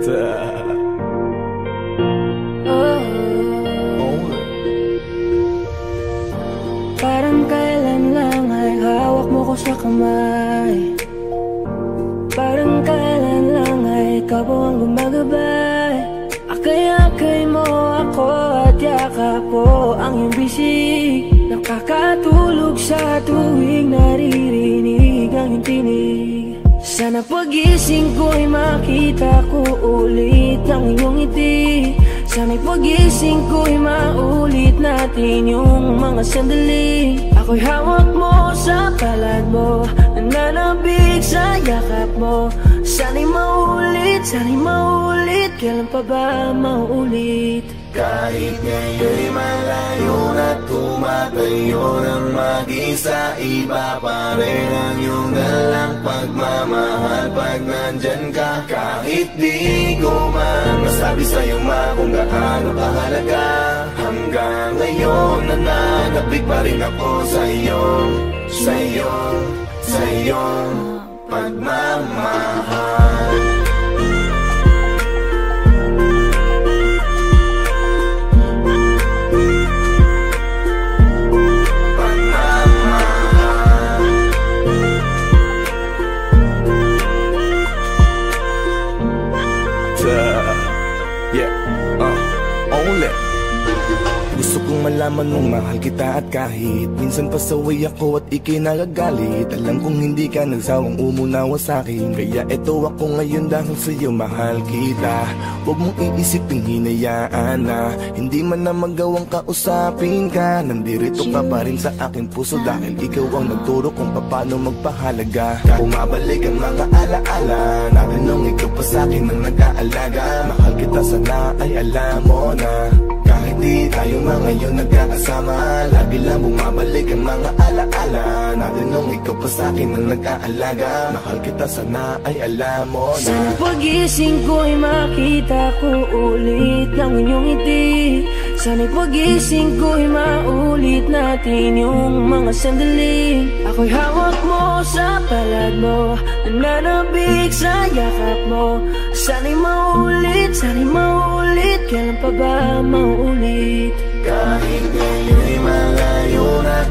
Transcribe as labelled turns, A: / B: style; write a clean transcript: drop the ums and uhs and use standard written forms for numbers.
A: Parang kailan lang ay hawak mo ko sa kamay. Parang kailan lang ay ikaw po ang gumagabay. Akay-akay mo ako at yakap po ang iyong bisig. Nakakatulog sa tuwing naririnig ang iyong tinig. Sana pagising ko'y makita ko ulit ang iyong ngiti. Sana'y pagising ko'y maulit natin yung mga sandali. Ako'y hawak mo sa palad mo, nananabik sa yakap mo. Sana'y maulit, kailan pa ba maulit?
B: Kahit ngayon'y malayo na tumatayo ng mag-isa, iba pa rin ang iyong dalang pagmamahal pag nandyan ka. Kahit di ko man masabi sa'yo kung gaano kahalaga, hanggang ngayon nananabik pa rin ako sa iyong pagmamahal. Gusto kong malaman mong mahal kita at kahit minsan pasaway ako at ikinagagalit, alam kong hindi ka nagsawang umunawa sa'kin. Kaya eto ako ngayon dahil sa'yo mahal kita. Huwag mong iisipin hinayaan na hindi man na magawang kausapin ka. Nandirito ka pa rin sa aking puso dahil ikaw ang nagturo kung paano magpahalaga. Bumabalik ang mga alaala natin nung ikaw pa sa'kin ang nag-aalaga. Mahal kita sana ay alam mo na. Kahit di tayo ngayon nagkakasama, lagi lang bumabalik ang mga alaala natin nung ikaw pa sa'kin ang nag-aalaga. Mahal kita sana ay alam mo na.
A: Sana pagising ko'y makita ko ulit ang inyong ngiti. Sana'y pagising ko'y maulit natin yung mga sandali. Ako'y hawak mo sa palad mo, nananabik sa yakap mo. Sana'y maulit, kailan pa ba maulit?
B: Kahit ngayon'y malayo na